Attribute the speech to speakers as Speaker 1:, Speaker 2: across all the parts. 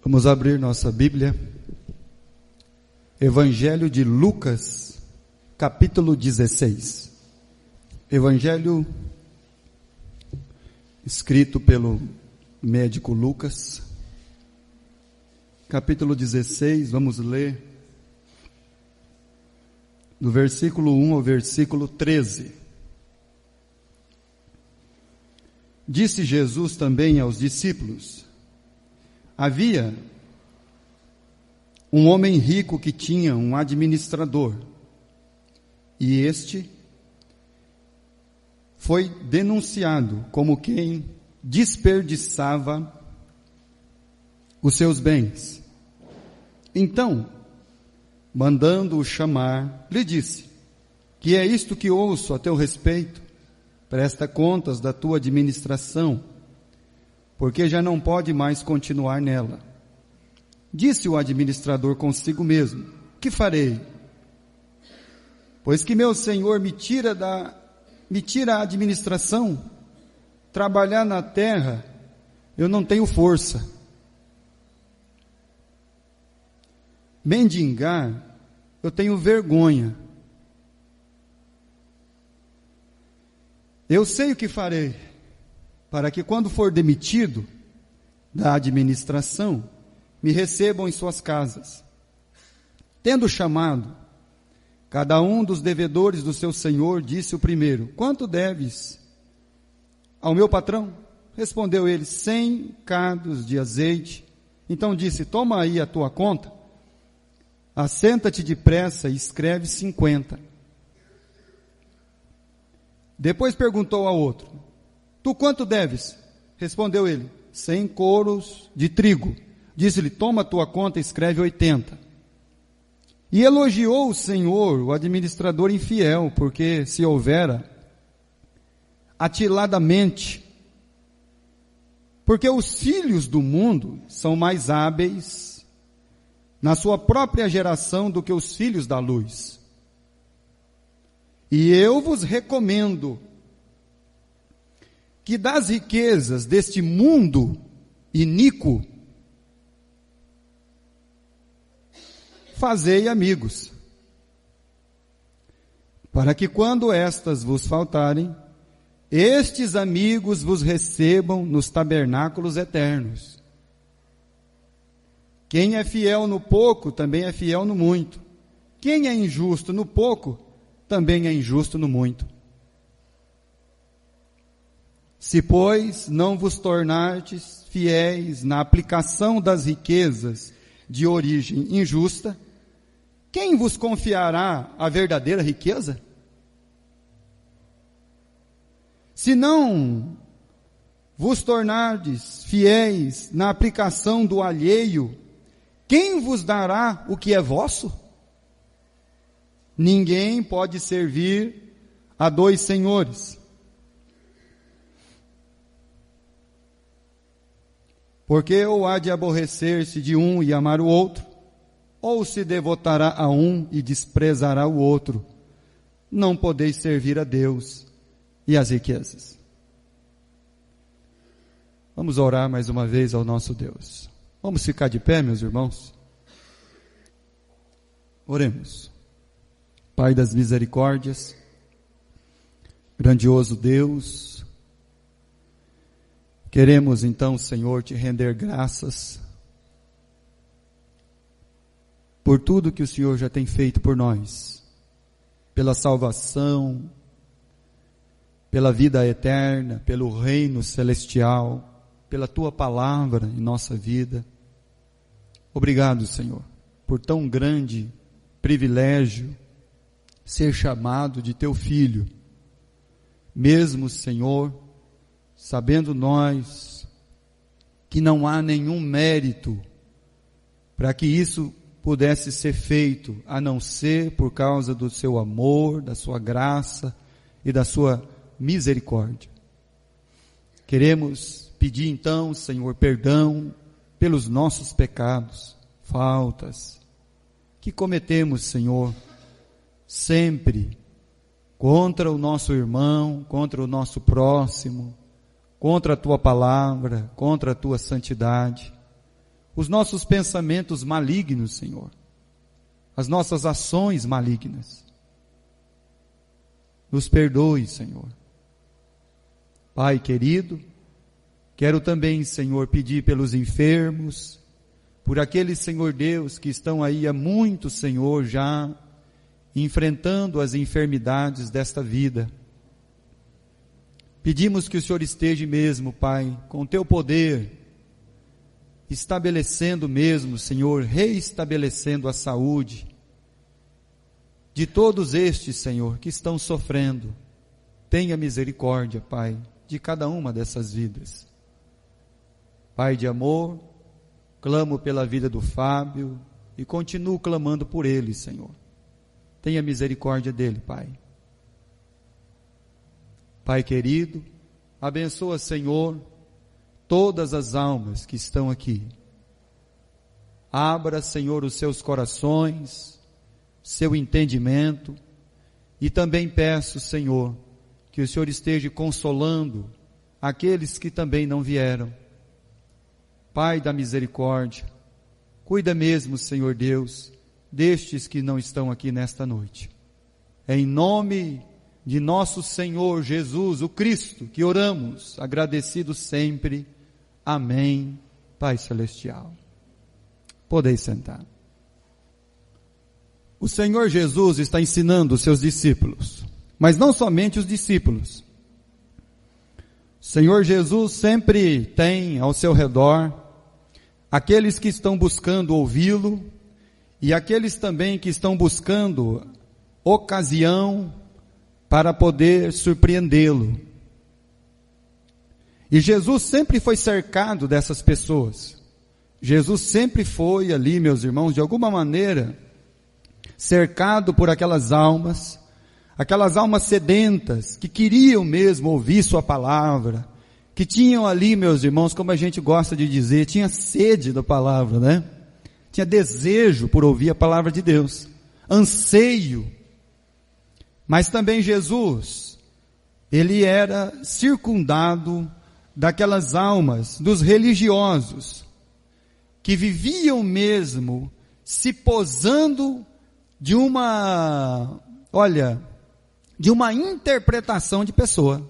Speaker 1: Vamos abrir nossa Bíblia, Evangelho de Lucas, capítulo 16. Evangelho escrito pelo médico Lucas, capítulo 16, vamos ler do versículo 1 ao versículo 13. Disse Jesus também aos discípulos: havia um homem rico que tinha um administrador, e este foi denunciado como quem desperdiçava os seus bens. Então, mandando-o chamar, lhe disse: que é isto que ouço a teu respeito? Presta contas da tua administração, porque já não pode mais continuar nela. Disse o administrador consigo mesmo: que farei? Pois que meu senhor me tira a administração, trabalhar na terra, eu não tenho força. Mendigar, eu tenho vergonha. Eu sei o que farei, para que quando for demitido da administração, me recebam em suas casas. Tendo chamado cada um dos devedores do seu senhor, disse o primeiro: quanto deves ao meu patrão? Respondeu ele: 100 cados de azeite. Então disse: toma aí a tua conta, assenta-te depressa e escreve 50. Depois perguntou ao outro: tu quanto deves? Respondeu ele: 100 coros de trigo. Disse-lhe: toma a tua conta e escreve 80. E elogiou o Senhor, o administrador infiel, porque se houvera atiladamente, porque os filhos do mundo são mais hábeis na sua própria geração do que os filhos da luz. E eu vos recomendo que das riquezas deste mundo iníquo fazei amigos, para que quando estas vos faltarem, estes amigos vos recebam nos tabernáculos eternos. Quem é fiel no pouco, também é fiel no muito. Quem é injusto no pouco, também é injusto no muito. Se, pois, não vos tornardes fiéis na aplicação das riquezas de origem injusta, quem vos confiará a verdadeira riqueza? Se não vos tornardes fiéis na aplicação do alheio, quem vos dará o que é vosso? Ninguém pode servir a dois senhores, porque ou há de aborrecer-se de um e amar o outro, ou se devotará a um e desprezará o outro. Não podeis servir a Deus e às riquezas. Vamos orar mais uma vez ao nosso Deus. Vamos ficar de pé, meus irmãos? Oremos. Pai das misericórdias, grandioso Deus, queremos então, Senhor, te render graças por tudo que o Senhor já tem feito por nós, pela salvação, pela vida eterna, pelo reino celestial, pela tua palavra em nossa vida. Obrigado, Senhor, por tão grande privilégio ser chamado de teu filho, mesmo, Senhor, sabendo nós que não há nenhum mérito para que isso pudesse ser feito, a não ser por causa do seu amor, da sua graça e da sua misericórdia. Queremos pedir então, Senhor, perdão pelos nossos pecados, faltas que cometemos, Senhor, sempre contra o nosso irmão, contra o nosso próximo, contra a tua palavra, contra a tua santidade. os nossos pensamentos malignos, Senhor, as nossas ações malignas. Nos perdoe, Senhor. Pai querido, quero também, Senhor, pedir pelos enfermos, por aqueles, Senhor Deus, que estão aí há muito, Senhor, já enfrentando as enfermidades desta vida. Pedimos que o Senhor esteja mesmo, Pai, com o teu poder, estabelecendo mesmo, Senhor, reestabelecendo a saúde de todos estes, Senhor, que estão sofrendo. Tenha misericórdia, Pai, de cada uma dessas vidas. Pai de amor, clamo pela vida do Fábio e continuo clamando por ele, Senhor. Tenha misericórdia dele, Pai. Pai querido, abençoa, Senhor, todas as almas que estão aqui. Abra, Senhor, os seus corações, seu entendimento, e também peço, Senhor, que o Senhor esteja consolando aqueles que também não vieram. Pai da misericórdia, cuida mesmo, Senhor Deus, destes que não estão aqui nesta noite. É em nome de nosso Senhor Jesus, o Cristo, que oramos, agradecidos sempre. Amém, Pai Celestial. Podeis sentar. O Senhor Jesus está ensinando os seus discípulos, mas não somente os discípulos. O Senhor Jesus sempre tem ao seu redor aqueles que estão buscando ouvi-lo e aqueles também que estão buscando ocasião para poder surpreendê-lo. E Jesus sempre foi cercado dessas pessoas. Jesus sempre foi ali, meus irmãos, de alguma maneira, cercado por aquelas almas sedentas, que queriam mesmo ouvir sua palavra, que tinham ali, meus irmãos, como a gente gosta de dizer, tinha sede da palavra, né? Tinha desejo por ouvir a palavra de Deus, anseio. Mas também Jesus, ele era circundado daquelas almas, dos religiosos, que viviam mesmo se posando de uma interpretação de pessoa.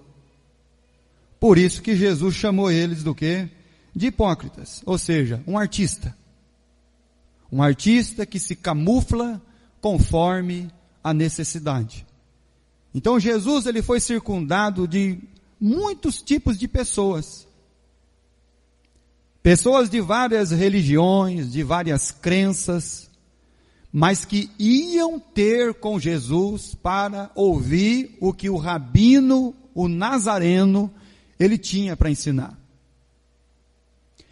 Speaker 1: Por isso que Jesus chamou eles do quê? De hipócritas, ou seja, um artista. Um artista que se camufla conforme a necessidade. Então Jesus, ele foi circundado de muitos tipos de pessoas. Pessoas de várias religiões, de várias crenças, mas que iam ter com Jesus para ouvir o que o rabino, o nazareno, ele tinha para ensinar.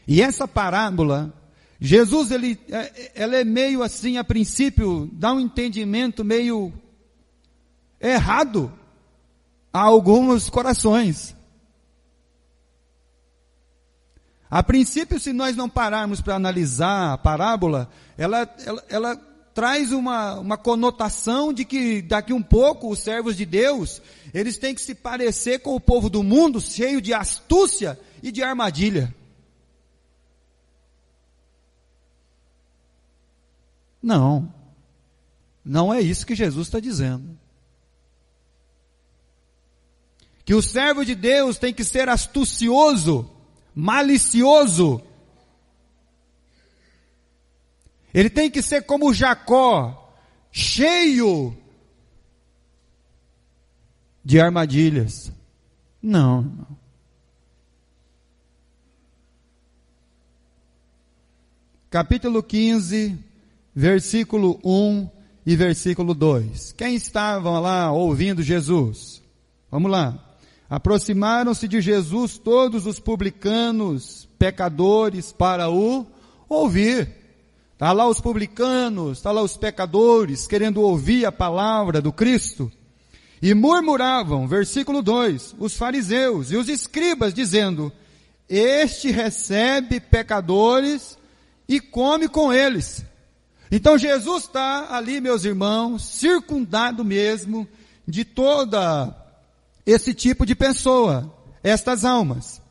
Speaker 1: E essa parábola, Jesus, ela é meio assim, a princípio, dá um entendimento meio errado a alguns corações. A princípio, se nós não pararmos para analisar a parábola, ela traz uma conotação de que daqui um pouco os servos de Deus, eles têm que se parecer com o povo do mundo, cheio de astúcia e de armadilha. Não é isso que Jesus está dizendo. Que o servo de Deus tem que ser astucioso, malicioso. Ele tem que ser como Jacó, cheio de armadilhas. Não. Capítulo 15, versículo 1 e versículo 2. Quem estavam lá ouvindo Jesus? Vamos lá. Aproximaram-se de Jesus todos os publicanos, pecadores, para o ouvir. Está lá os publicanos, está lá os pecadores, querendo ouvir a palavra do Cristo. E murmuravam, versículo 2, os fariseus e os escribas, dizendo: este recebe pecadores e come com eles. Então Jesus está ali, meus irmãos, circundado mesmo de toda esse tipo de pessoa, estas almas.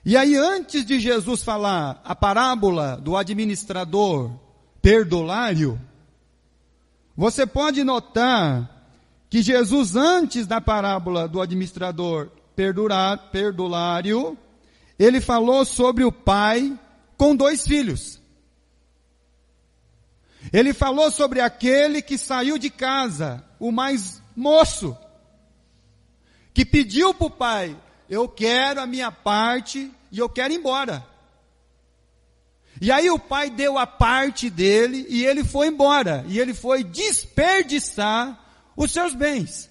Speaker 1: E aí, antes de Jesus falar a parábola do administrador perdulário, você pode notar que Jesus, antes da parábola do administrador perdulário, ele falou sobre o pai com 2 filhos. Ele falou sobre aquele que saiu de casa, o mais moço, que pediu para o pai: eu quero a minha parte e eu quero ir embora. E aí o pai deu a parte dele e ele foi embora. E ele foi desperdiçar os seus bens,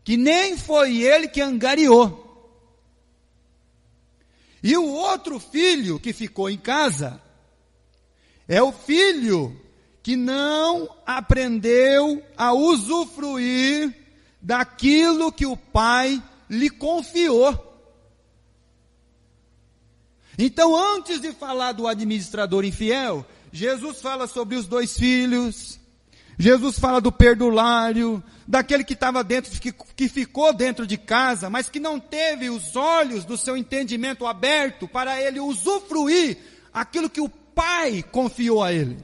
Speaker 1: que nem foi ele que angariou. E o outro filho que ficou em casa é o filho que não aprendeu a usufruir daquilo que o pai lhe confiou. Então, antes de falar do administrador infiel, Jesus fala sobre os 2 filhos, Jesus fala do perdulário, daquele que estava dentro, que ficou dentro de casa, mas que não teve os olhos do seu entendimento aberto para ele usufruir aquilo que o pai confiou a ele.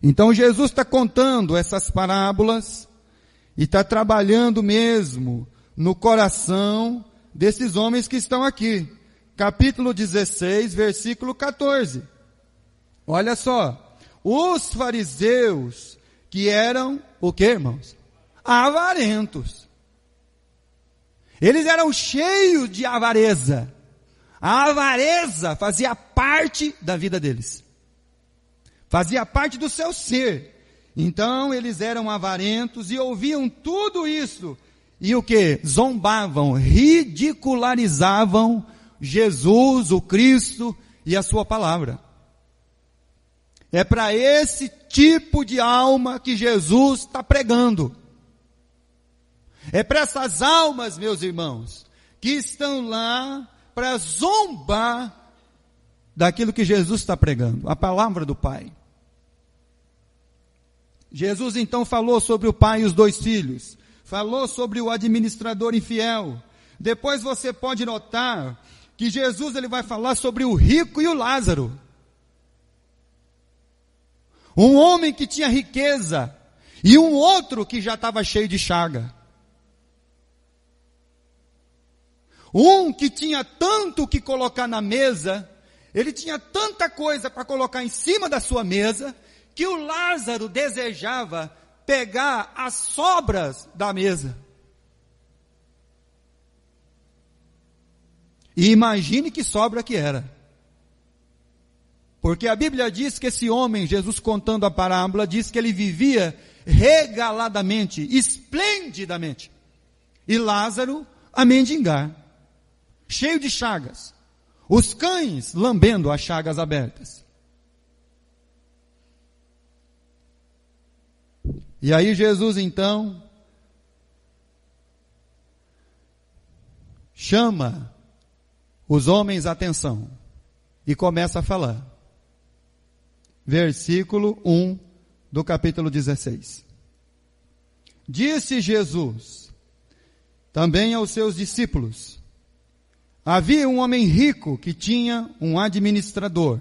Speaker 1: Então Jesus está contando essas parábolas e está trabalhando mesmo no coração desses homens que estão aqui. Capítulo 16, versículo 14. Olha só, os fariseus que eram, o que, irmãos? Avarentos. Eles eram cheios de avareza. A avareza fazia parte da vida deles. Fazia parte do seu ser. Então eles eram avarentos e ouviam tudo isso. E o que? Zombavam, ridicularizavam Jesus, o Cristo e a sua palavra. É para esse tipo de alma que Jesus está pregando. É para essas almas, meus irmãos, que estão lá para zombar daquilo que Jesus está pregando, a palavra do Pai. Jesus então falou sobre o pai e os 2 filhos, falou sobre o administrador infiel. Depois você pode notar que Jesus ele vai falar sobre o rico e o Lázaro. Um homem que tinha riqueza e um outro que já estava cheio de chaga. Um que tinha tanto que colocar na mesa, ele tinha tanta coisa para colocar em cima da sua mesa, que o Lázaro desejava pegar as sobras da mesa. E imagine que sobra que era. Porque a Bíblia diz que esse homem, Jesus contando a parábola, diz que ele vivia regaladamente, esplendidamente. E Lázaro a mendigar, cheio de chagas. Os cães lambendo as chagas abertas. E aí Jesus então chama os homens à atenção e começa a falar. Versículo 1 do capítulo 16. Disse Jesus também aos seus discípulos: havia um homem rico que tinha um administrador,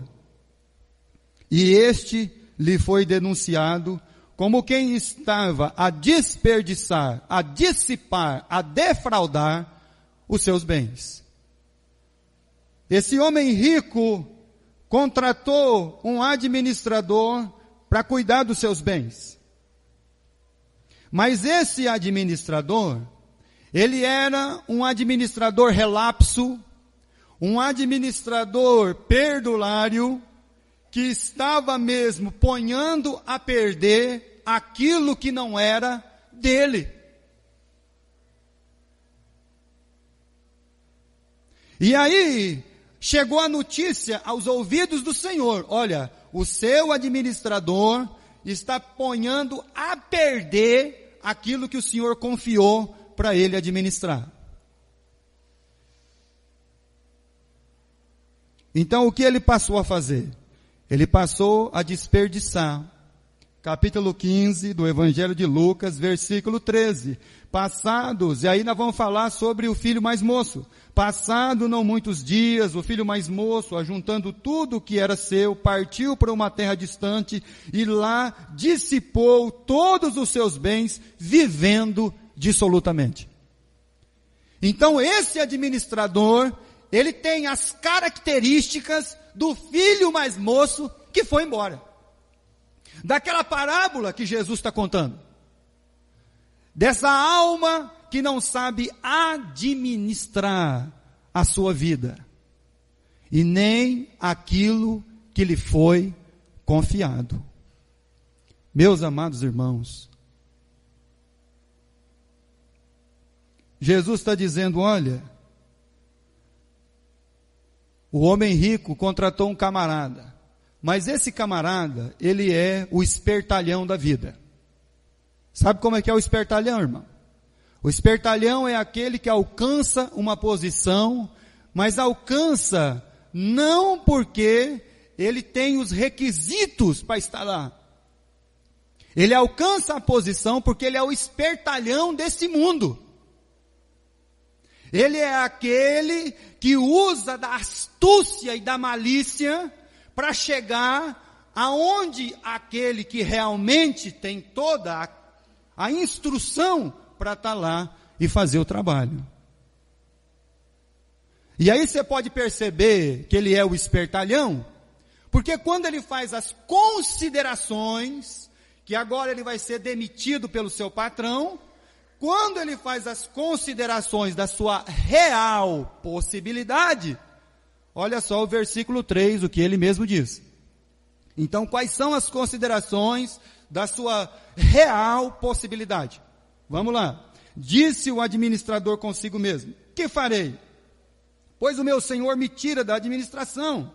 Speaker 1: e este lhe foi denunciado como quem estava a desperdiçar, a dissipar, a defraudar os seus bens. Esse homem rico contratou um administrador para cuidar dos seus bens. Mas esse administrador, ele era um administrador relapso, um administrador perdulário, que estava mesmo ponhando a perder aquilo que não era dele. E aí, chegou a notícia aos ouvidos do Senhor: olha, o seu administrador está ponhando a perder aquilo que o Senhor confiou para ele administrar. Então, o que ele passou a fazer? Ele passou a desperdiçar capítulo 15 do Evangelho de Lucas, versículo 13. Passados, e aí nós vamos falar sobre o filho mais moço. Passado não muitos dias, o filho mais moço, ajuntando tudo o que era seu, partiu para uma terra distante e lá dissipou todos os seus bens, vivendo dissolutamente. Então esse administrador, ele tem as características do filho mais moço que foi embora. Daquela parábola que Jesus está contando. Dessa alma que não sabe administrar a sua vida. E nem aquilo que lhe foi confiado. Meus amados irmãos, Jesus está dizendo, olha, o homem rico contratou um camarada, mas esse camarada, ele é o espertalhão da vida. Sabe como é que é o espertalhão, irmão? O espertalhão é aquele que alcança uma posição, mas alcança não porque ele tem os requisitos para estar lá. Ele alcança a posição porque ele é o espertalhão desse mundo. Ele é aquele que usa da astúcia e da malícia para chegar aonde aquele que realmente tem toda a instrução para estar lá e fazer o trabalho. E aí você pode perceber que ele é o espertalhão, porque quando ele faz as considerações, que agora ele vai ser demitido pelo seu patrão, quando ele faz as considerações da sua real possibilidade, olha só o versículo 3, o que ele mesmo diz. Então, quais são as considerações da sua real possibilidade? Vamos lá. Disse o administrador consigo mesmo, que farei? Pois o meu senhor me tira da administração.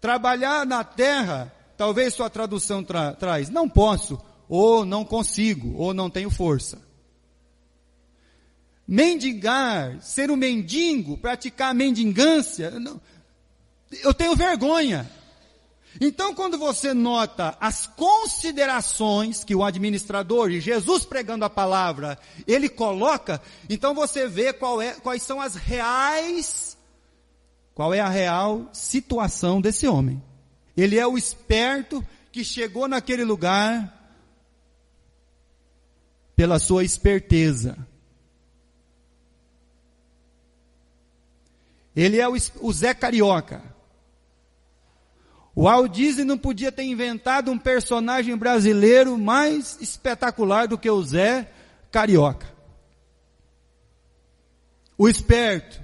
Speaker 1: Trabalhar na terra, talvez sua tradução traz, não posso, ou não consigo, ou não tenho força. Mendigar, ser um mendigo, praticar mendigância, eu tenho vergonha. Então, quando você nota as considerações que o administrador, e Jesus pregando a palavra, ele coloca, então você vê quais são as reais, qual é a real situação desse homem. Ele é o esperto que chegou naquele lugar pela sua esperteza. Ele é o Zé Carioca. O Walt Disney não podia ter inventado um personagem brasileiro mais espetacular do que o Zé Carioca. O esperto.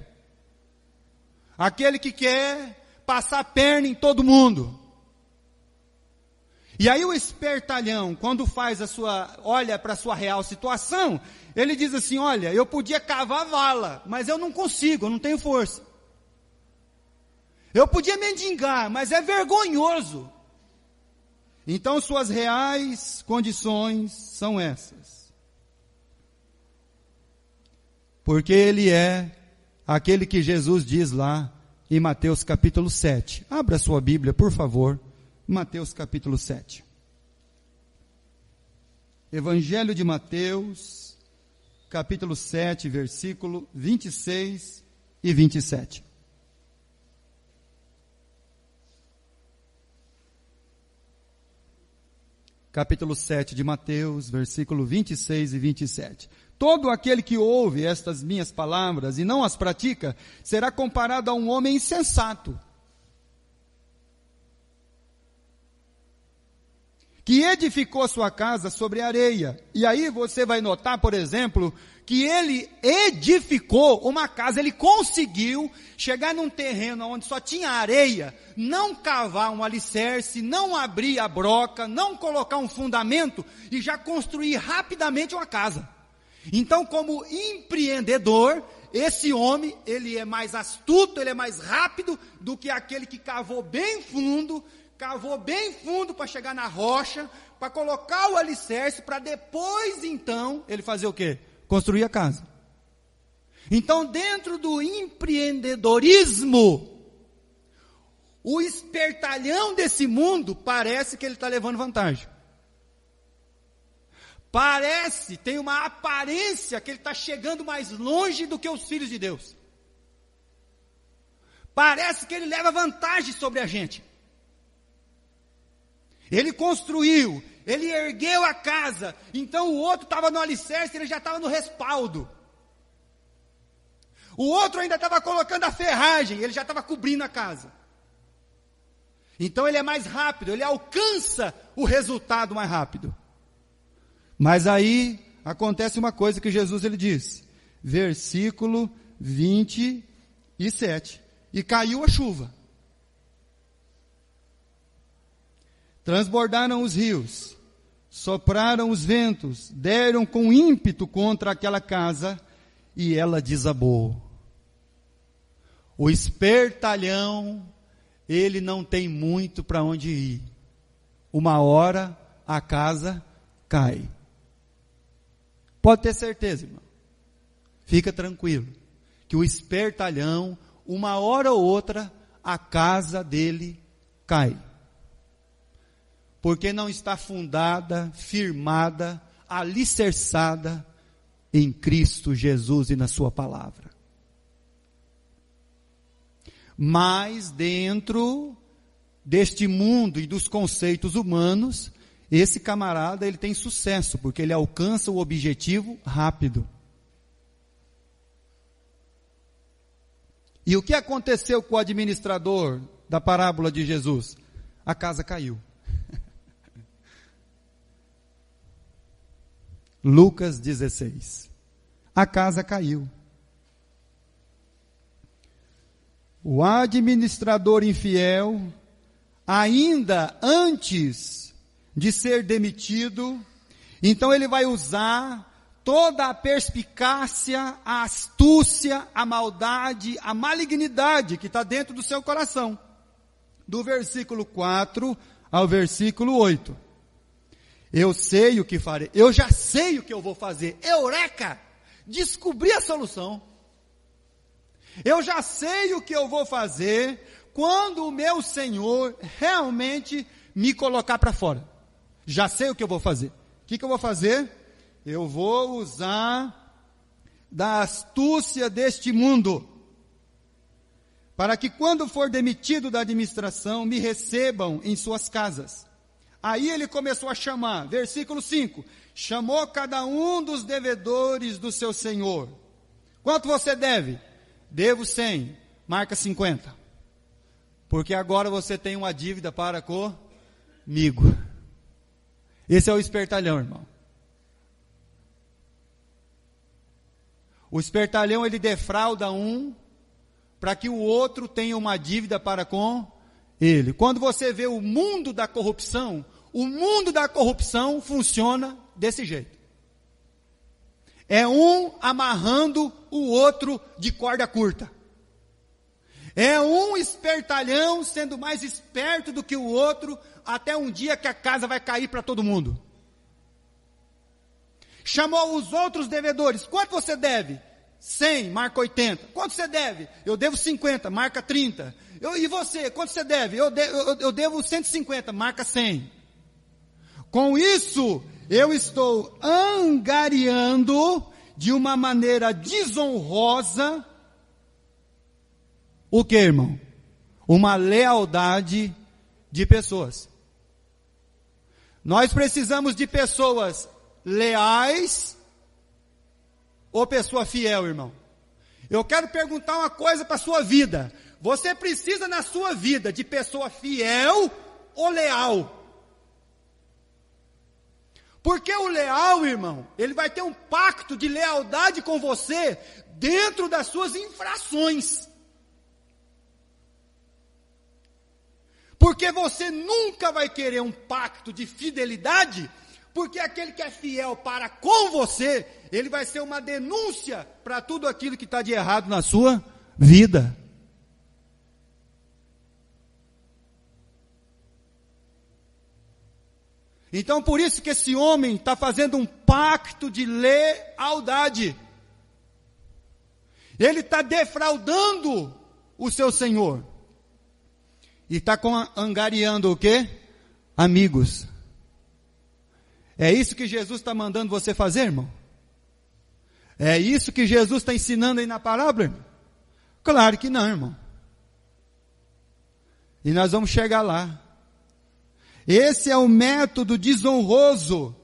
Speaker 1: Aquele que quer passar a perna em todo mundo. E aí o espertalhão, quando olha para a sua real situação, ele diz assim, olha, eu podia cavar vala, mas eu não consigo, eu não tenho força. Eu podia mendigar, mas é vergonhoso. Então suas reais condições são essas. Porque ele é aquele que Jesus diz lá em Mateus capítulo 7. Abra sua Bíblia, por favor. Mateus capítulo 7. Evangelho de Mateus, capítulo 7, versículo 26 e 27. Capítulo 7 de Mateus, versículo 26 e 27. Todo aquele que ouve estas minhas palavras e não as pratica, será comparado a um homem insensato, que edificou sua casa sobre areia. E aí você vai notar, por exemplo, que ele edificou uma casa, ele conseguiu chegar num terreno onde só tinha areia, não cavar um alicerce, não abrir a broca, não colocar um fundamento e já construir rapidamente uma casa. Então, como empreendedor, esse homem, ele é mais astuto, ele é mais rápido do que aquele que cavou bem fundo para chegar na rocha, para colocar o alicerce, para depois, então, ele fazer o quê? Construir a casa. Então, dentro do empreendedorismo, o espertalhão desse mundo parece que ele está levando vantagem. tem uma aparência que ele está chegando mais longe do que os filhos de Deus. Parece que ele leva vantagem sobre a gente. Ele construiu, ele ergueu a casa, então o outro estava no alicerce, ele já estava no respaldo. O outro ainda estava colocando a ferragem, ele já estava cobrindo a casa. Então ele é mais rápido, ele alcança o resultado mais rápido. Mas aí acontece uma coisa que Jesus ele diz, versículo 27, e caiu a chuva. Transbordaram os rios, sopraram os ventos, deram com ímpeto contra aquela casa, e ela desabou. O espertalhão, ele não tem muito para onde ir. Uma hora a casa cai. Pode ter certeza, irmão. Fica tranquilo. Que o espertalhão, uma hora ou outra, a casa dele cai. Porque não está fundada, firmada, alicerçada em Cristo Jesus e na sua palavra. Mas dentro deste mundo e dos conceitos humanos, esse camarada ele tem sucesso, porque ele alcança o objetivo rápido. E o que aconteceu com o administrador da parábola de Jesus? A casa caiu. Lucas 16. A casa caiu. O administrador infiel, ainda antes de ser demitido, então ele vai usar toda a perspicácia, a astúcia, a maldade, a malignidade que está dentro do seu coração. Do versículo 4 ao versículo 8. Eu sei o que farei, eu já sei o que eu vou fazer. Eureka! Descobri a solução. Eu já sei o que eu vou fazer quando o meu Senhor realmente me colocar para fora. Já sei o que eu vou fazer. O que eu vou fazer? Eu vou usar da astúcia deste mundo, para que quando for demitido da administração, me recebam em suas casas. Aí ele começou a chamar, versículo 5, chamou cada um dos devedores do seu senhor. Quanto você deve? Devo 100, marca 50. Porque agora você tem uma dívida para comigo. Esse é o espertalhão, irmão. O espertalhão, ele defrauda um, para que o outro tenha uma dívida para com ele. Quando você vê o mundo da corrupção funciona desse jeito. É um amarrando o outro de corda curta. É um espertalhão sendo mais esperto do que o outro, até um dia que a casa vai cair para todo mundo. Chamou os outros devedores. Quanto você deve? 100, marca 80. Quanto você deve? Eu devo 50, marca 30. E você, quanto você deve? Eu devo 150, marca 100. Com isso, eu estou angariando de uma maneira desonrosa, o que, irmão? Uma lealdade de pessoas. Nós precisamos de pessoas leais ou pessoa fiel, irmão? Eu quero perguntar uma coisa para a sua vida. Você precisa na sua vida de pessoa fiel ou leal? Porque o leal, irmão, ele vai ter um pacto de lealdade com você dentro das suas infrações. Porque você nunca vai querer um pacto de fidelidade, porque aquele que é fiel para com você, ele vai ser uma denúncia para tudo aquilo que está de errado na sua vida. Então por isso que esse homem está fazendo um pacto de lealdade. Ele está defraudando o seu senhor. E está angariando o quê? Amigos. É isso que Jesus está mandando você fazer, irmão? É isso que Jesus está ensinando aí na parábola, irmão? Claro que não, irmão. E nós vamos chegar lá. Esse é o método desonroso.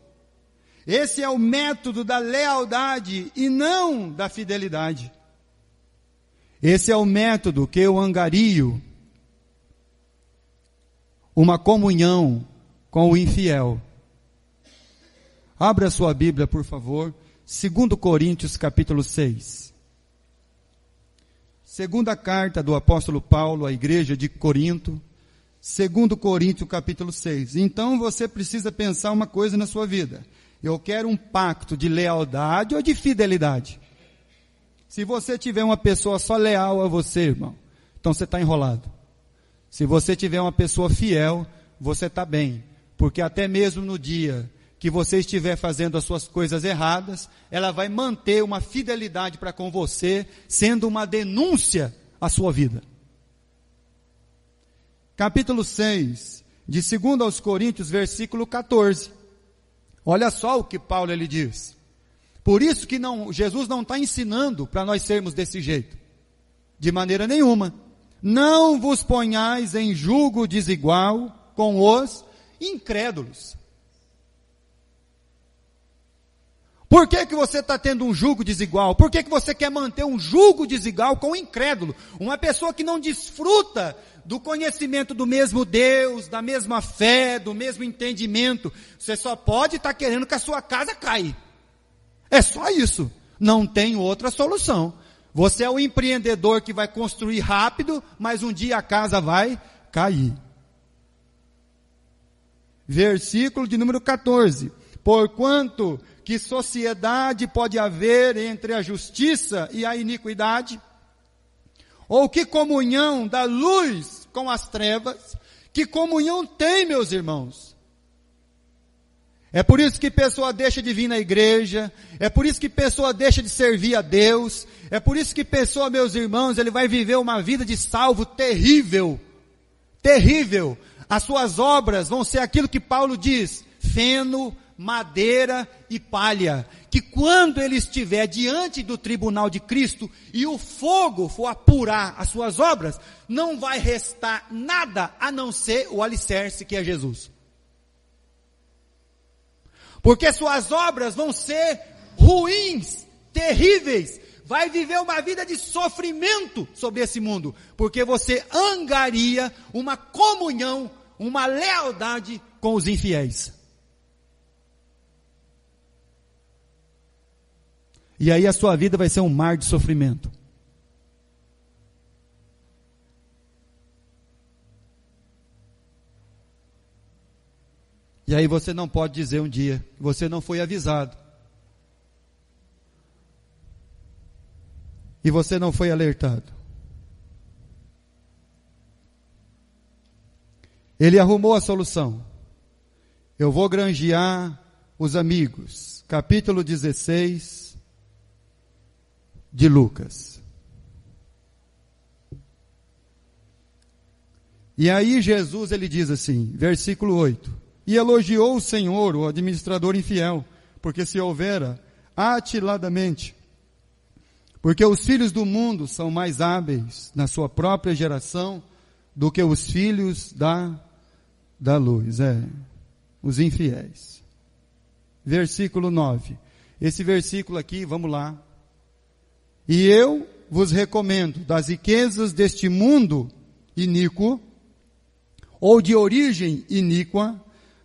Speaker 1: Esse é o método da lealdade e não da fidelidade. Esse é o método que eu angario uma comunhão com o infiel. Abra sua Bíblia, por favor. 2 Coríntios, capítulo 6. Segunda carta do apóstolo Paulo à igreja de Corinto. 2 Coríntios, capítulo 6. Então você precisa pensar uma coisa na sua vida. Eu quero um pacto de lealdade ou de fidelidade? Se você tiver uma pessoa só leal a você, irmão, então você está enrolado. Se você tiver uma pessoa fiel, você está bem. Porque até mesmo no dia que você estiver fazendo as suas coisas erradas, ela vai manter uma fidelidade para com você, sendo uma denúncia à sua vida. Capítulo 6, de 2 aos Coríntios, versículo 14. Olha só o que Paulo ele diz. Por isso que Jesus não está ensinando para nós sermos desse jeito. De maneira nenhuma. Não vos ponhais em julgo desigual com os incrédulos. Por que você está tendo um julgo desigual? Por que você quer manter um julgo desigual com o incrédulo? Uma pessoa que não desfruta do conhecimento do mesmo Deus, da mesma fé, do mesmo entendimento. Você só pode estar querendo que a sua casa caia. É só isso. Não tem outra solução. Você é o empreendedor que vai construir rápido, mas um dia a casa vai cair. Versículo de número 14. Porquanto que sociedade pode haver entre a justiça e a iniquidade? Ou que comunhão da luz com as trevas? Que comunhão tem, meus irmãos? É por isso que pessoa deixa de vir na igreja, é por isso que pessoa deixa de servir a Deus, é por isso que pessoa, meus irmãos, ele vai viver uma vida de salvo terrível, terrível. As suas obras vão ser aquilo que Paulo diz, feno, madeira e palha, que quando ele estiver diante do tribunal de Cristo e o fogo for apurar as suas obras, não vai restar nada a não ser o alicerce que é Jesus. Porque suas obras vão ser ruins, terríveis, vai viver uma vida de sofrimento sobre esse mundo, porque você angaria uma comunhão, uma lealdade com os infiéis. E aí a sua vida vai ser um mar de sofrimento. E aí você não pode dizer um dia, você não foi avisado. E você não foi alertado. Ele arrumou a solução. Eu vou granjear os amigos. Capítulo 16 de Lucas. E aí Jesus ele diz assim, versículo 8. E elogiou o Senhor, o administrador infiel, porque se houvera atiladamente, porque os filhos do mundo são mais hábeis na sua própria geração do que os filhos da luz, os infiéis. Versículo 9. Esse versículo aqui, vamos lá. E eu vos recomendo das riquezas deste mundo iníquo, ou de origem iníqua,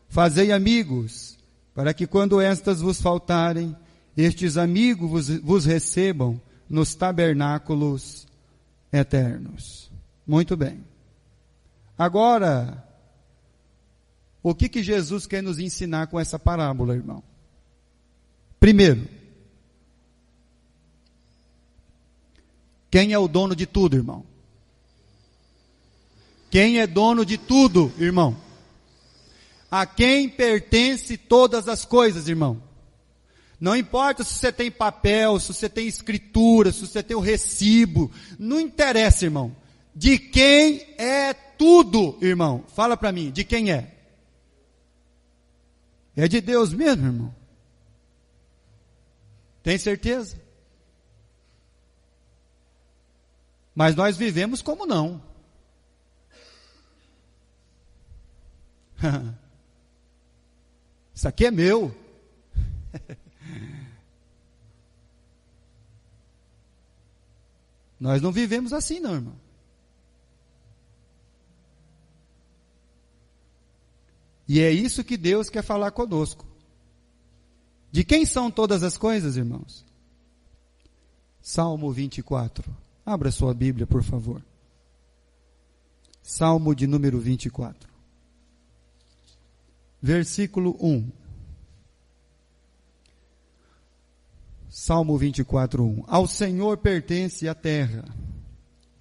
Speaker 1: fazei amigos, para que quando estas vos faltarem, estes amigos vos recebam nos tabernáculos eternos. Muito bem. Agora, o que Jesus quer nos ensinar com essa parábola, irmão? Primeiro, quem é o dono de tudo, irmão? Quem é dono de tudo, irmão? A quem pertence todas as coisas, irmão? Não importa se você tem papel, se você tem escritura, se você tem o recibo, não interessa, irmão. De quem é tudo, irmão? Fala para mim, de quem é? É de Deus mesmo, irmão? Tem certeza? Mas nós vivemos como não. Isso aqui é meu. Nós não vivemos assim não, irmão. E é isso que Deus quer falar conosco. De quem são todas as coisas, irmãos? Salmo 24. Abra sua Bíblia, por favor. Salmo de número 24. Versículo 1. Salmo 24, 1. Ao Senhor pertence a terra,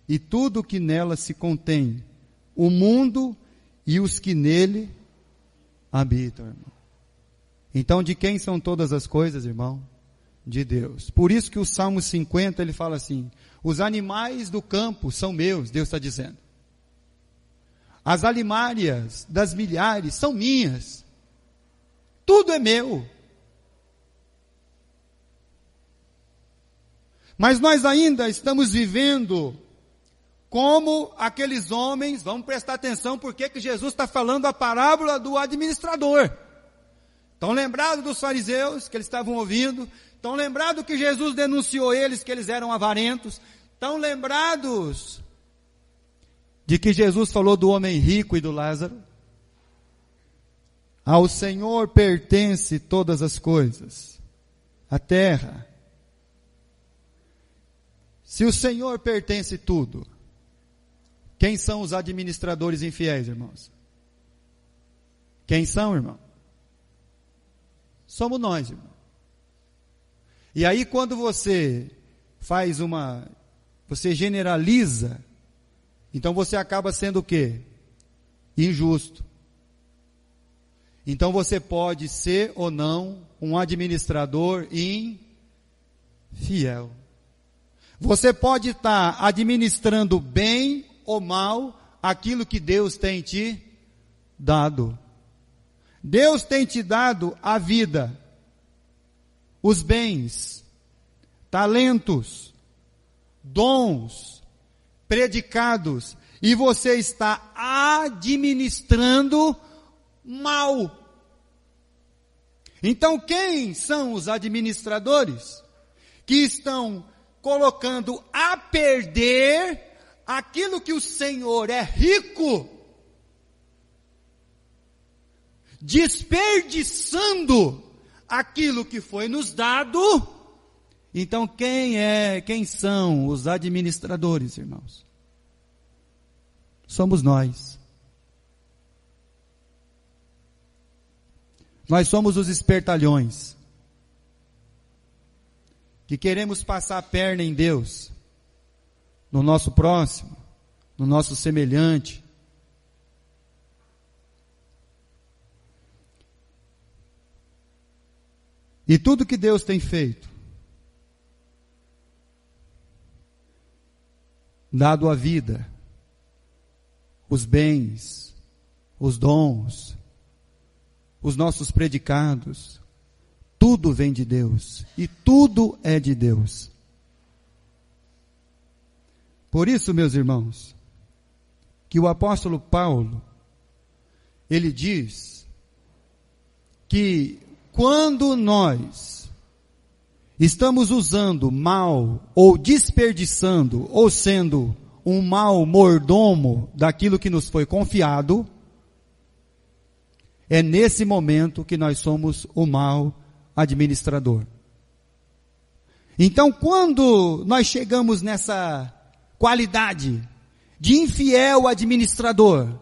Speaker 1: e tudo que nela se contém, o mundo e os que nele habitam, irmão. Então, de quem são todas as coisas, irmão? De Deus. Por isso que o Salmo 50, ele fala assim, os animais do campo são meus, Deus está dizendo. As alimárias das milhares são minhas. Tudo é meu. Mas nós ainda estamos vivendo como aqueles homens, vamos prestar atenção porque que Jesus está falando a parábola do administrador. Estão lembrados dos fariseus que eles estavam ouvindo? Estão lembrados que Jesus denunciou eles, que eles eram avarentos? Estão lembrados de que Jesus falou do homem rico e do Lázaro? Ao Senhor pertence todas as coisas, a terra. Se o Senhor pertence tudo, quem são os administradores infiéis, irmãos? Quem são, irmão? Somos nós, irmão. E aí quando você você generaliza, então você acaba sendo o quê? Injusto. Então você pode ser ou não um administrador infiel. Você pode estar administrando bem ou mal aquilo que Deus tem te dado. Deus tem te dado a vida, os bens, talentos, dons, predicados, e você está administrando mal. Então quem são os administradores que estão colocando a perder aquilo que o Senhor é rico, desperdiçando aquilo que foi nos dado? Então quem são os administradores, irmãos? Somos nós. Nós somos os espertalhões que queremos passar a perna em Deus, no nosso próximo, no nosso semelhante. E tudo que Deus tem feito, dado a vida, os bens, os dons, os nossos predicados, tudo vem de Deus e tudo é de Deus. Por isso, meus irmãos, que o apóstolo Paulo, ele diz que quando nós estamos usando mal ou desperdiçando ou sendo um mau mordomo daquilo que nos foi confiado, é nesse momento que nós somos o mau administrador. Então, quando nós chegamos nessa qualidade de infiel administrador,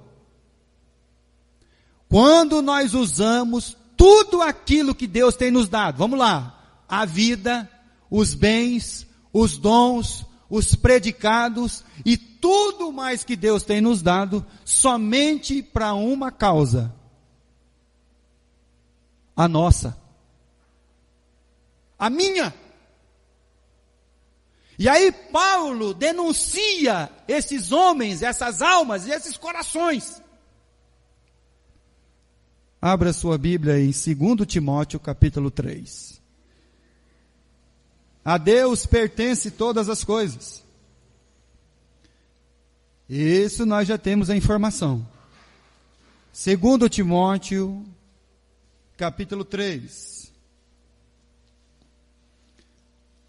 Speaker 1: quando nós usamos tudo aquilo que Deus tem nos dado, vamos lá, a vida, os bens, os dons, os predicados e tudo mais que Deus tem nos dado, somente para uma causa, a nossa, a minha. E aí Paulo denuncia esses homens, essas almas e esses corações. Abra sua Bíblia em 2 Timóteo capítulo 3. A Deus pertence todas as coisas. Isso nós já temos a informação. 2 Timóteo capítulo 3.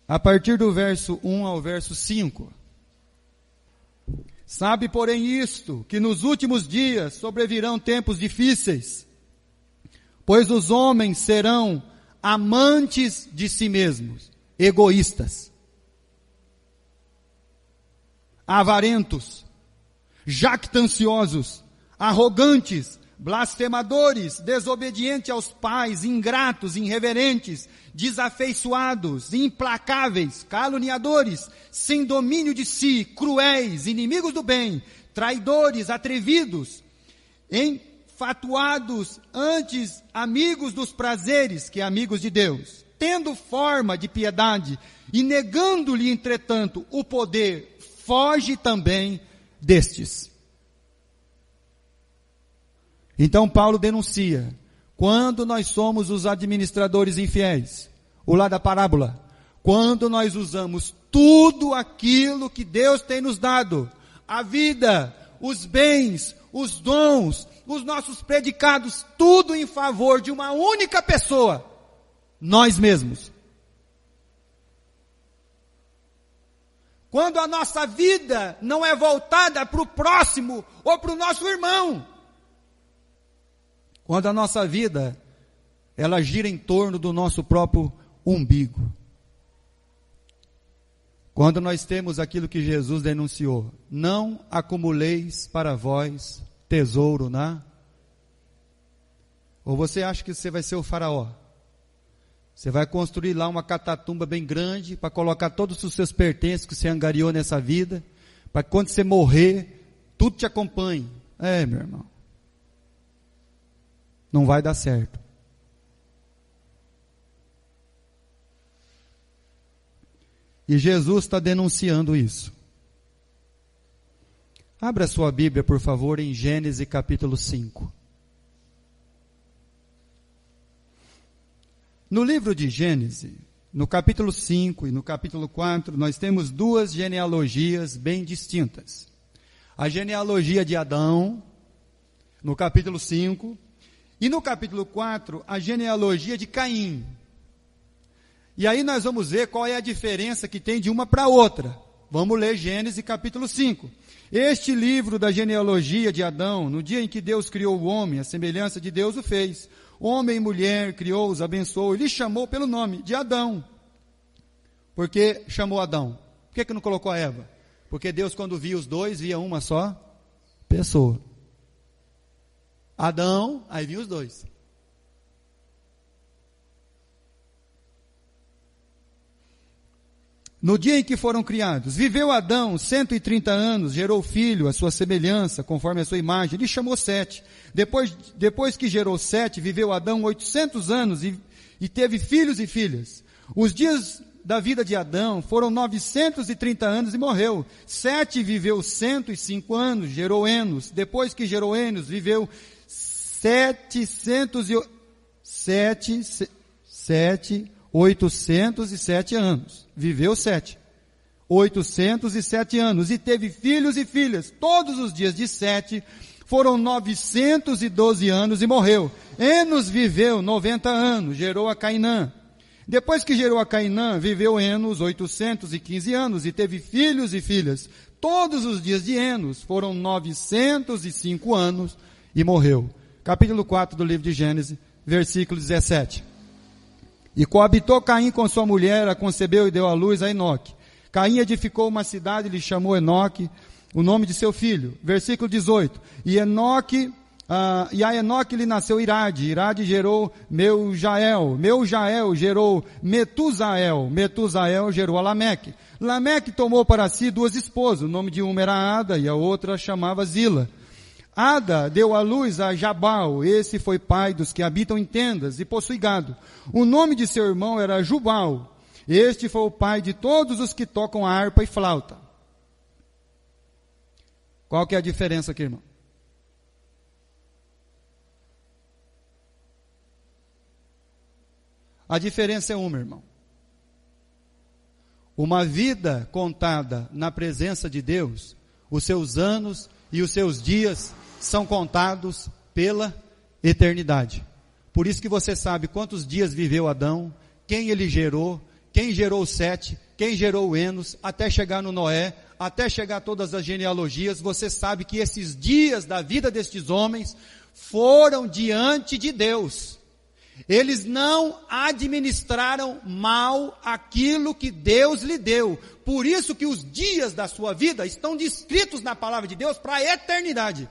Speaker 1: A partir do verso 1 ao verso 5. Sabe, porém, isto, que nos últimos dias sobrevirão tempos difíceis, pois os homens serão amantes de si mesmos, egoístas, avarentos, jactanciosos, arrogantes, blasfemadores, desobedientes aos pais, ingratos, irreverentes, desafeiçoados, implacáveis, caluniadores, sem domínio de si, cruéis, inimigos do bem, traidores, atrevidos, enfatuados, antes amigos dos prazeres que amigos de Deus, tendo forma de piedade e negando-lhe, entretanto, o poder, foge também destes. Então Paulo denuncia, quando nós somos os administradores infiéis, o lá da parábola, quando nós usamos tudo aquilo que Deus tem nos dado, a vida, os bens, os dons, os nossos predicados, tudo em favor de uma única pessoa, nós mesmos. Quando a nossa vida não é voltada para o próximo ou para o nosso irmão, quando a nossa vida, ela gira em torno do nosso próprio umbigo. Quando nós temos aquilo que Jesus denunciou, não acumuleis para vós tesouro na... Ou você acha que você vai ser o faraó? Você vai construir lá uma catatumba bem grande para colocar todos os seus pertences que você angariou nessa vida, para que quando você morrer, tudo te acompanhe. Meu irmão. Não vai dar certo. E Jesus está denunciando isso. Abra sua Bíblia, por favor, em Gênesis capítulo 5. No livro de Gênesis, no capítulo 5 e no capítulo 4, nós temos duas genealogias bem distintas. A genealogia de Adão, no capítulo 5, e no capítulo 4, a genealogia de Caim. E aí nós vamos ver qual é a diferença que tem de uma para outra. Vamos ler Gênesis capítulo 5. Este livro da genealogia de Adão, no dia em que Deus criou o homem, a semelhança de Deus o fez. Homem e mulher, criou-os, abençoou, e lhe chamou pelo nome de Adão. Por que chamou Adão? Por que não colocou a Eva? Porque Deus, quando via os dois, via uma só pessoa. Adão, aí vinha os dois. No dia em que foram criados, viveu Adão 130 anos, gerou filho, a sua semelhança, conforme a sua imagem, ele chamou Sete. Depois que gerou Sete, viveu Adão 800 anos e teve filhos e filhas. Os dias da vida de Adão foram 930 anos e morreu. Sete viveu 105 anos, gerou Enos. Depois que gerou Enos, viveu 807 anos. Viveu 807 anos e teve filhos e filhas. Todos os dias de Sete foram 912 anos e morreu. Enos viveu 90 anos, gerou a Cainã. Depois que gerou a Cainã, viveu Enos 815 anos e teve filhos e filhas. Todos os dias de Enos foram 905 anos e morreu. Capítulo 4 do livro de Gênesis, versículo 17. E coabitou Caim com sua mulher, a concebeu e deu à luz a Enoque. Caim edificou uma cidade e lhe chamou Enoque, o nome de seu filho. Versículo 18. E a Enoque lhe nasceu Irade. Irade gerou Meujael. Meujael gerou Metusael. Metusael gerou a Lameque. Lameque tomou para si duas esposas. O nome de uma era Ada e a outra chamava Zila. Ada deu à luz a Jabal. Esse foi pai dos que habitam em tendas e possui gado. O nome de seu irmão era Jubal. Este foi o pai de todos os que tocam a harpa e flauta. Qual que é a diferença aqui, irmão? A diferença é uma, irmão. Uma vida contada na presença de Deus, os seus anos e os seus dias são contados pela eternidade. Por isso que você sabe quantos dias viveu Adão, quem ele gerou, quem gerou o Sete, quem gerou o Enos, até chegar no Noé, até chegar a todas as genealogias. Você sabe que esses dias da vida destes homens foram diante de Deus. Eles não administraram mal aquilo que Deus lhe deu. Por isso que os dias da sua vida estão descritos na palavra de Deus para a eternidade.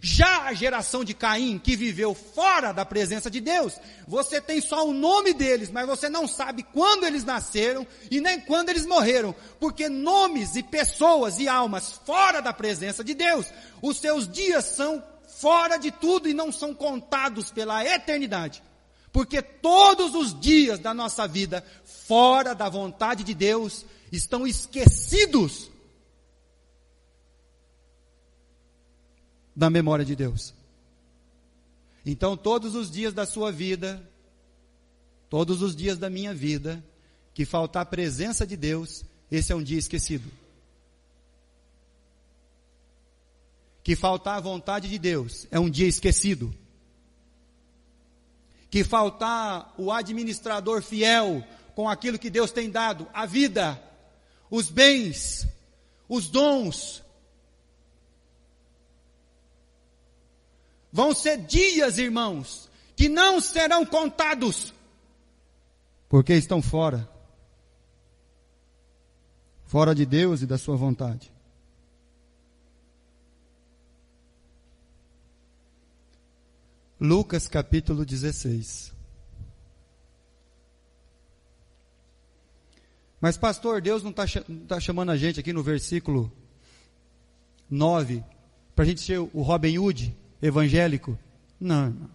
Speaker 1: Já a geração de Caim, que viveu fora da presença de Deus, você tem só o nome deles, mas você não sabe quando eles nasceram e nem quando eles morreram, porque nomes e pessoas e almas fora da presença de Deus, os seus dias são fora de tudo e não são contados pela eternidade, porque todos os dias da nossa vida, fora da vontade de Deus, estão esquecidos da memória de Deus. Então todos os dias da sua vida, todos os dias da minha vida, que faltar a presença de Deus, esse é um dia esquecido. Que faltar a vontade de Deus, é um dia esquecido. Que faltar o administrador fiel com aquilo que Deus tem dado, a vida, os bens, os dons, vão ser dias, irmãos, que não serão contados, porque estão fora de Deus e da sua vontade. Lucas capítulo 16. Mas pastor, Deus não está chamando a gente aqui no versículo 9, para a gente ser o Robin Hood evangélico? Não, irmão.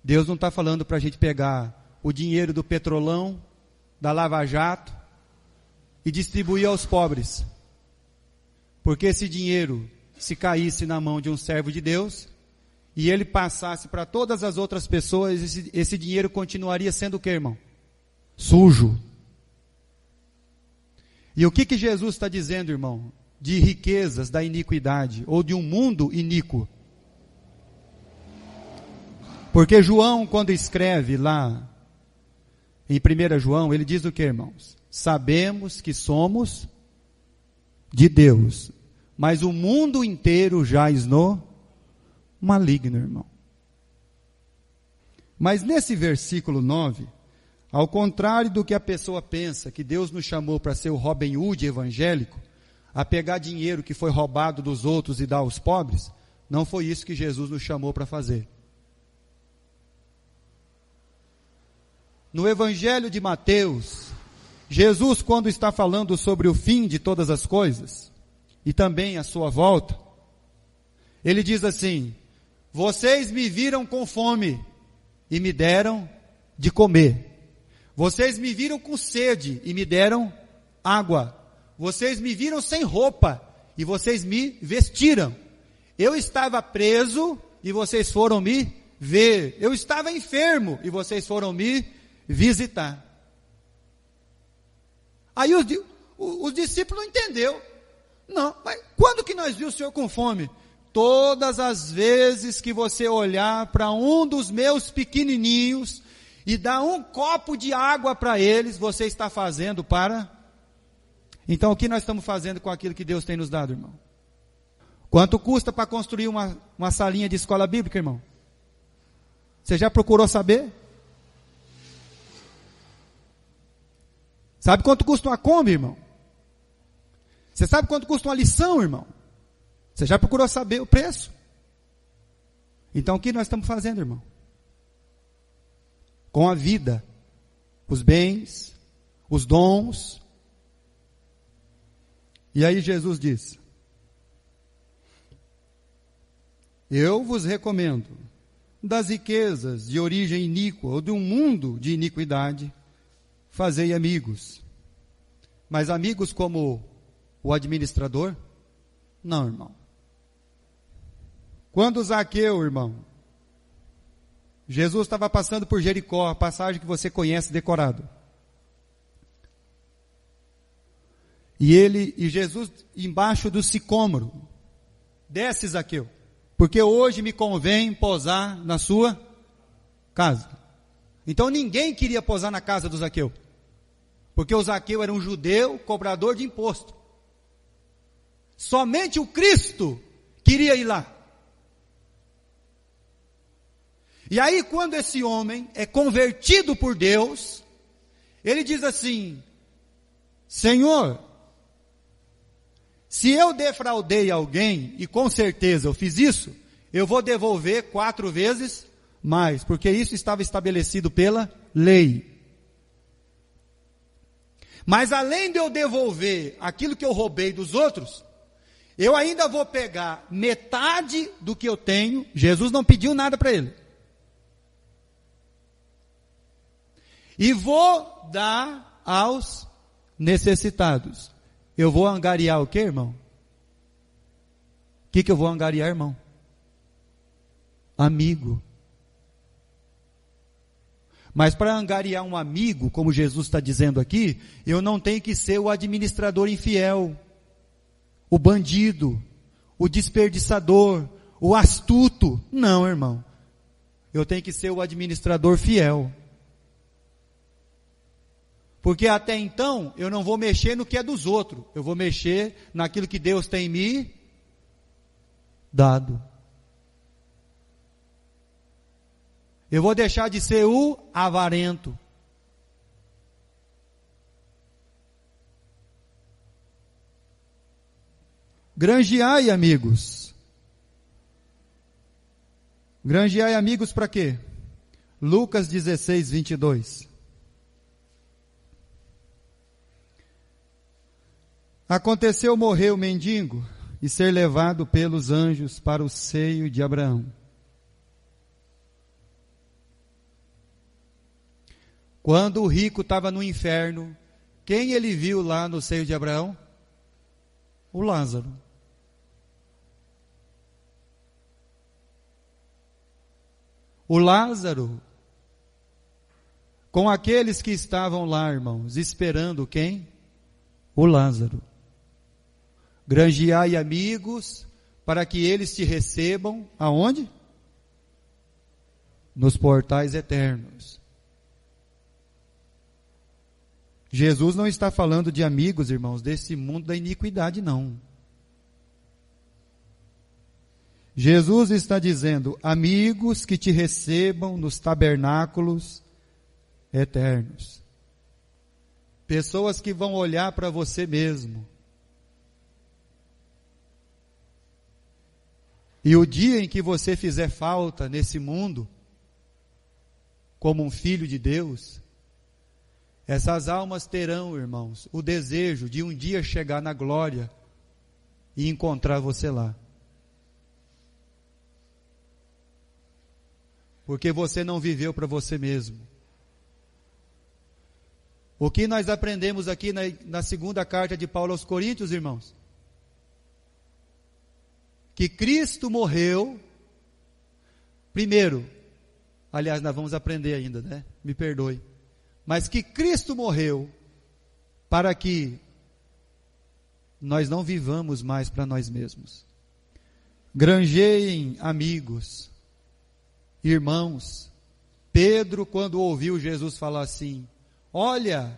Speaker 1: Deus não está falando para a gente pegar o dinheiro do Petrolão, da Lava Jato, e distribuir aos pobres. Porque esse dinheiro, se caísse na mão de um servo de Deus, e ele passasse para todas as outras pessoas, esse dinheiro continuaria sendo o que, irmão? Sujo. E o que Jesus está dizendo, irmão? De riquezas da iniquidade, ou de um mundo iníquo. Porque João, quando escreve lá, em 1 João, ele diz o que, irmãos? Sabemos que somos de Deus, mas o mundo inteiro jaz no maligno, irmão. Mas nesse versículo 9, ao contrário do que a pessoa pensa, que Deus nos chamou para ser o Robin Hood evangélico, a pegar dinheiro que foi roubado dos outros e dar aos pobres, não foi isso que Jesus nos chamou para fazer. No Evangelho de Mateus, Jesus, quando está falando sobre o fim de todas as coisas, e também a sua volta, ele diz assim: vocês me viram com fome e me deram de comer. Vocês me viram com sede e me deram água. Vocês me viram sem roupa e vocês me vestiram. Eu estava preso e vocês foram me ver. Eu estava enfermo e vocês foram me visitar. Aí os discípulos não entenderam. Não, mas quando que nós vimos o Senhor com fome? Todas as vezes que você olhar para um dos meus pequenininhos e dar um copo de água para eles, você está fazendo para... Então o que nós estamos fazendo com aquilo que Deus tem nos dado, irmão? Quanto custa para construir uma salinha de escola bíblica, irmão? Você já procurou saber? Sabe quanto custa uma Kombi, irmão? Você sabe quanto custa uma lição, irmão? Você já procurou saber o preço? Então o que nós estamos fazendo, irmão? Com a vida, os bens, os dons. E aí Jesus diz: eu vos recomendo, das riquezas de origem iníqua, ou de um mundo de iniquidade, fazei amigos. Mas amigos como o administrador? Não, irmão. Quando Zaqueu, irmão, Jesus estava passando por Jericó, a passagem que você conhece decorado. E Jesus embaixo do sicômoro. Desce, Zaqueu, porque hoje me convém posar na sua casa. Então ninguém queria posar na casa do Zaqueu, porque o Zaqueu era um judeu, cobrador de imposto. Somente o Cristo queria ir lá. E aí quando esse homem é convertido por Deus, ele diz assim: Senhor, se eu defraudei alguém, e com certeza eu fiz isso, eu vou devolver 4 vezes mais, porque isso estava estabelecido pela lei. Mas além de eu devolver aquilo que eu roubei dos outros, eu ainda vou pegar metade do que eu tenho. Jesus não pediu nada para ele. E vou dar aos necessitados. Eu vou angariar o que, irmão? O que eu vou angariar, irmão? Amigo. Mas para angariar um amigo, como Jesus está dizendo aqui, eu não tenho que ser o administrador infiel, o bandido, o desperdiçador, o astuto. Não, irmão. Eu tenho que ser o administrador fiel. Porque até então, eu não vou mexer no que é dos outros. Eu vou mexer naquilo que Deus tem me dado. Eu vou deixar de ser o avarento. Granjeai amigos. Granjeai amigos para quê? Lucas 16, 22. Aconteceu morrer o mendigo e ser levado pelos anjos para o seio de Abraão. Quando o rico estava no inferno, quem ele viu lá no seio de Abraão? O Lázaro. O Lázaro, com aqueles que estavam lá, irmãos, esperando quem? O Lázaro. Granjeai amigos, para que eles te recebam, aonde? Nos portais eternos. Jesus não está falando de amigos, irmãos, desse mundo da iniquidade, não. Jesus está dizendo, amigos que te recebam nos tabernáculos eternos. Pessoas que vão olhar para você mesmo. E o dia em que você fizer falta nesse mundo, como um filho de Deus, essas almas terão, irmãos, o desejo de um dia chegar na glória e encontrar você lá. Porque você não viveu para você mesmo. O que nós aprendemos aqui na segunda carta de Paulo aos Coríntios, irmãos? Que Cristo morreu, primeiro, aliás, nós vamos aprender ainda, né? Me perdoe. Mas que Cristo morreu para que nós não vivamos mais para nós mesmos. Granjeiem amigos, irmãos. Pedro, quando ouviu Jesus falar assim, olha,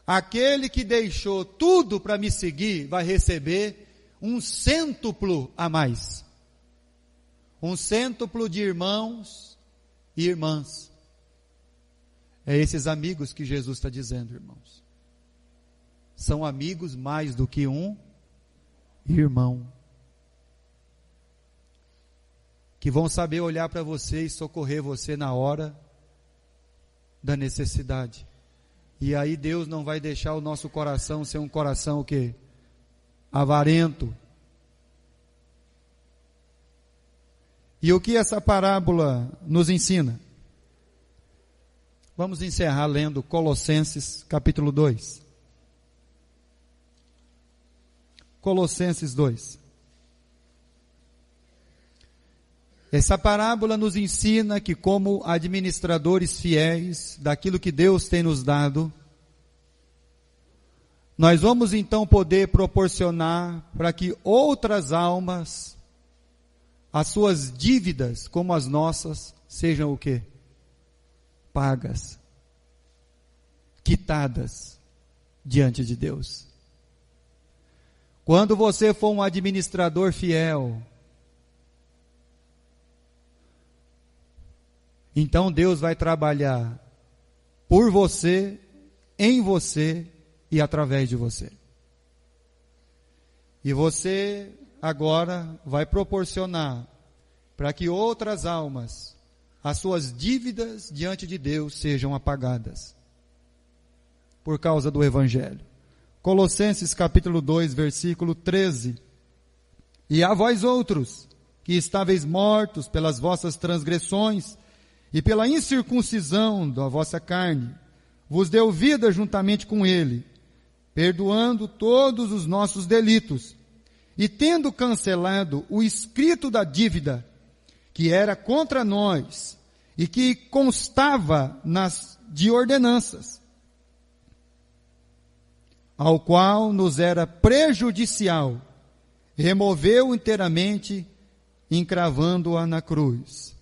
Speaker 1: aquele que deixou tudo para me seguir, vai receber um cêntuplo a mais. Um cêntuplo de irmãos e irmãs. É esses amigos que Jesus está dizendo, irmãos. São amigos mais do que um irmão. Que vão saber olhar para você e socorrer você na hora da necessidade. E aí Deus não vai deixar o nosso coração ser um coração o quê? Avarento. E o que essa parábola nos ensina? Vamos encerrar lendo Colossenses capítulo 2. Colossenses 2. Essa parábola nos ensina que, como administradores fiéis daquilo que Deus tem nos dado, nós vamos então poder proporcionar para que outras almas, as suas dívidas, como as nossas, sejam o quê? Pagas, quitadas diante de Deus. Quando você for um administrador fiel, então Deus vai trabalhar por você, em você e através de você. E você agora vai proporcionar para que outras almas, as suas dívidas diante de Deus sejam apagadas por causa do Evangelho. Colossenses capítulo 2, versículo 13. E a vós outros, que estáveis mortos pelas vossas transgressões e pela incircuncisão da vossa carne, vos deu vida juntamente com ele, perdoando todos os nossos delitos, e tendo cancelado o escrito da dívida, que era contra nós, e que constava de ordenanças, ao qual nos era prejudicial, removeu inteiramente, encravando-a na cruz.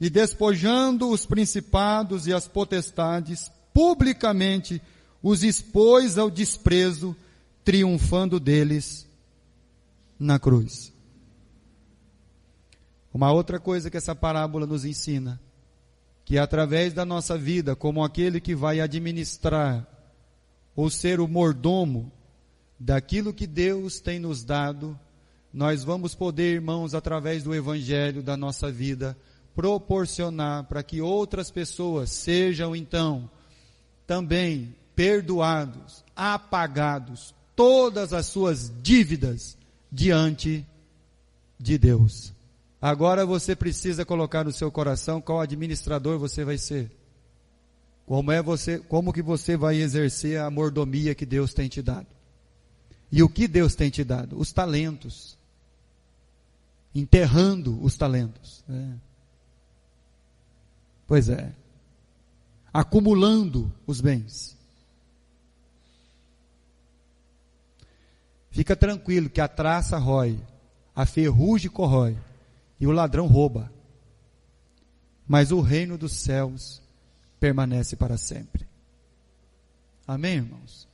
Speaker 1: E despojando os principados e as potestades, publicamente os expôs ao desprezo, triunfando deles na cruz. Uma outra coisa que essa parábola nos ensina, que através da nossa vida, como aquele que vai administrar, ou ser o mordomo daquilo que Deus tem nos dado, nós vamos poder, irmãos, através do Evangelho da nossa vida, proporcionar para que outras pessoas sejam então também perdoados, apagados, todas as suas dívidas diante de Deus. Agora você precisa colocar no seu coração qual administrador você vai ser. Como que você vai exercer a mordomia que Deus tem te dado. E o que Deus tem te dado? Os talentos. Enterrando os talentos. Pois é. Acumulando os bens. Fica tranquilo que a traça rói, a ferrugem corrói e o ladrão rouba. Mas o reino dos céus permanece para sempre. Amém, irmãos?